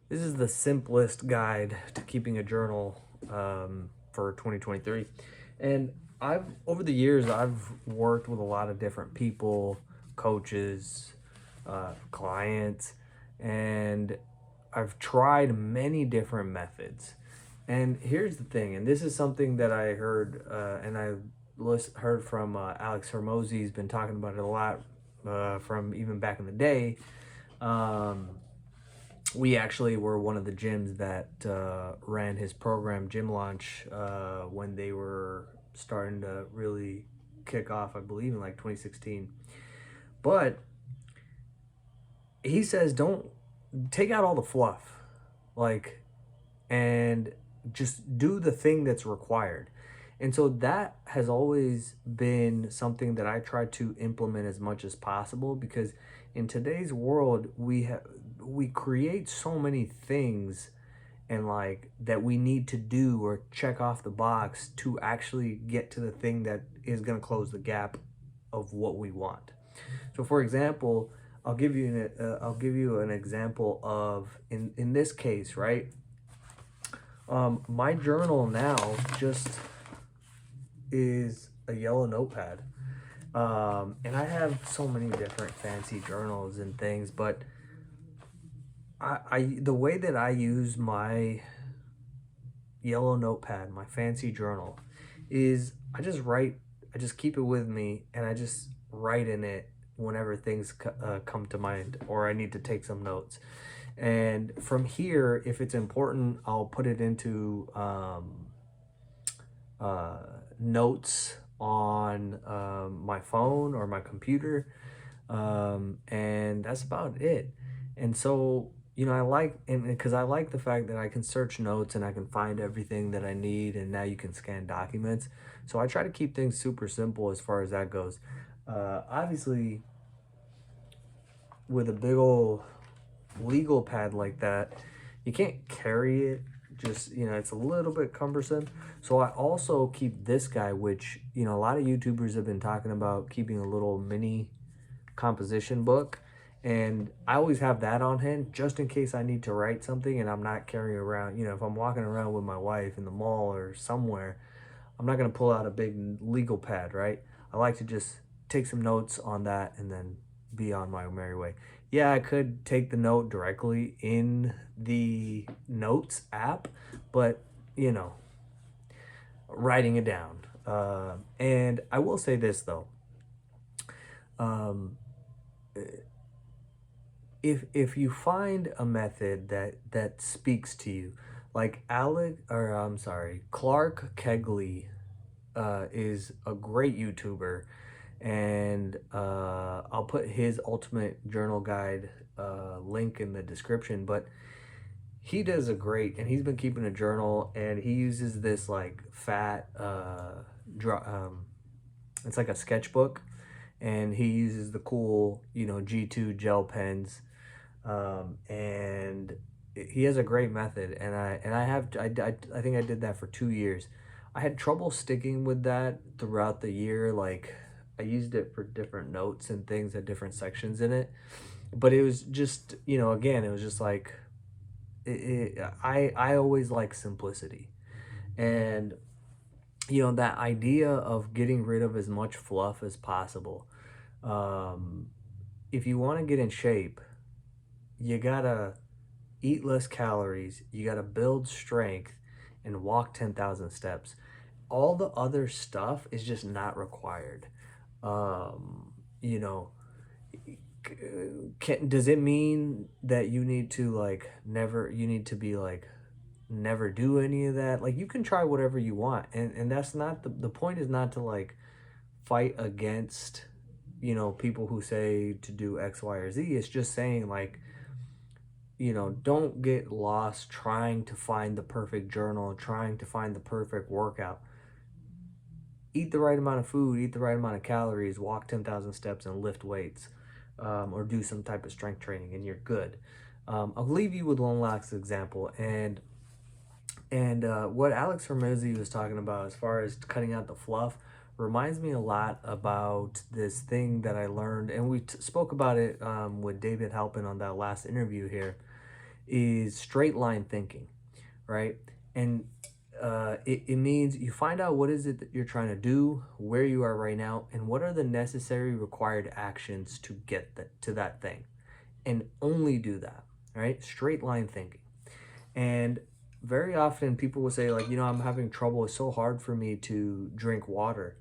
This is the simplest guide to keeping a journal for 2023. And over the years, I've worked with a lot of different people, coaches, clients, and I've tried many different methods. And here's the thing, and this is something that I heard, and I heard from Alex Hermosi. He's been talking about it a lot from even back in the day. Um, we actually were one of the gyms that ran his program Gym Launch when they were starting to really kick off, I believe in like 2016. But he says don't take out all the fluff, like, and just do the thing that's required. And so that has always been something that I try to implement as much as possible, because in today's world we create so many things and like that we need to do or check off the box to actually get to the thing that is going to close the gap of what we want. So for example, I'll give you an example of in this case, right? My journal now just is a yellow notepad. And I have so many different fancy journals and things, but I the way that I use my yellow notepad, my fancy journal, is I just keep it with me and I just write in it whenever things come to mind or I need to take some notes. And from here, if it's important, I'll put it into uh, notes on my phone or my computer, and that's about it. And so, I like, and because I like the fact that I can search notes and I can find everything that I need, and now you can scan documents. So I try to keep things super simple as far as that goes. Obviously, with a big old legal pad like that, you can't carry it. Just, it's a little bit cumbersome. So I also keep this guy, which, a lot of YouTubers have been talking about keeping a little mini composition book. And I always have that on hand just in case I need to write something and I'm not carrying around, if I'm walking around with my wife in the mall or somewhere, I'm not going to pull out a big legal pad, right? I like to just take some notes on that and then be on my merry way. Yeah, I could take the note directly in the notes app, but writing it down. And I will say this though, um, if you find a method that speaks to you, like Clark Kegley is a great YouTuber, and I'll put his ultimate journal guide link in the description. But he does a great, and he's been keeping a journal, and he uses this like fat it's like a sketchbook, and he uses the cool G2 gel pens, and he has a great method. And I think I did that for 2 years. I had trouble sticking with that throughout the year. Like, I used it for different notes and things at different sections in it, but it was just, again, it was just like I always like simplicity. And that idea of getting rid of as much fluff as possible. um, if you want to get in shape, you gotta eat less calories, you gotta build strength, and walk 10,000 steps. All the other stuff is just not required. You know, does it mean that you need to like never, you need to be like, never do any of that? Like, you can try whatever you want. And that's not the point is not to like fight against, people who say to do X, Y, or Z. It's just saying like, don't get lost trying to find the perfect journal, trying to find the perfect workout. Eat the right amount of food, eat the right amount of calories, walk 10,000 steps, and lift weights, or do some type of strength training, and you're good. I'll leave you with one last example, and what Alex Hormozzi was talking about as far as cutting out the fluff reminds me a lot about this thing that I learned, and we spoke about it with David Halpin on that last interview here. is straight line thinking, right? And it means you find out what is it that you're trying to do, where you are right now, and what are the necessary required actions to get to that thing, and only do that, right? Straight line thinking. And very often people will say, like, I'm having trouble. It's so hard for me to drink water.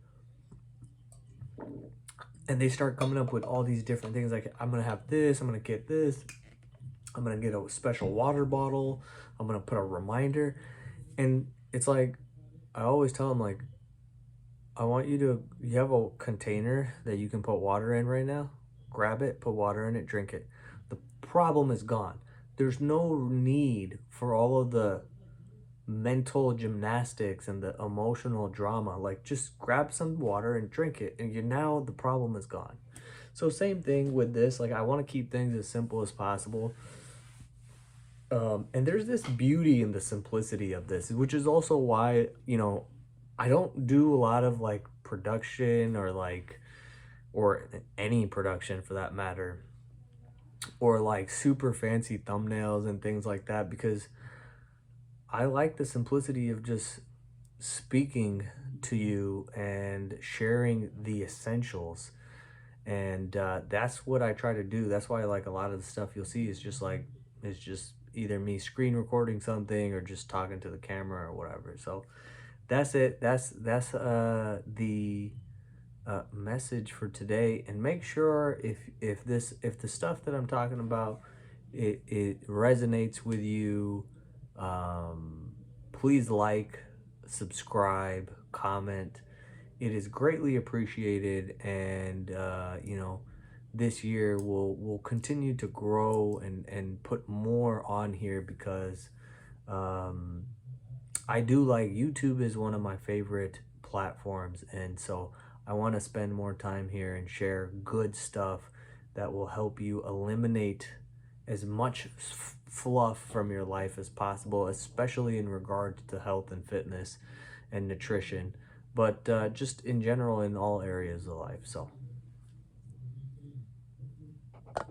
And they start coming up with all these different things, like, I'm gonna have this, I'm gonna get this, I'm gonna get a special water bottle, I'm gonna put a reminder. And it's like, I always tell them, like, you have a container that you can put water in right now. Grab it, put water in it, drink it. The problem is gone. There's no need for all of the mental gymnastics and the emotional drama. Like, just grab some water and drink it, and now the problem is gone. So same thing with this. Like, I want to keep things as simple as possible. And there's this beauty in the simplicity of this, which is also why, I don't do a lot of like production or any production for that matter, or like super fancy thumbnails and things like that, because I like the simplicity of just speaking to you and sharing the essentials. And that's what I try to do. That's why, like, a lot of the stuff you'll see is just like, it's just either me screen recording something or just talking to the camera or whatever. So that's it. That's the message for today. And make sure, if the stuff that I'm talking about, it resonates with you, please like, subscribe, comment. It is greatly appreciated. And this year we'll continue to grow and put more on here, because I do like YouTube is one of my favorite platforms, and so I want to spend more time here and share good stuff that will help you eliminate as much fluff from your life as possible, especially in regards to health and fitness and nutrition, but just in general in all areas of life. So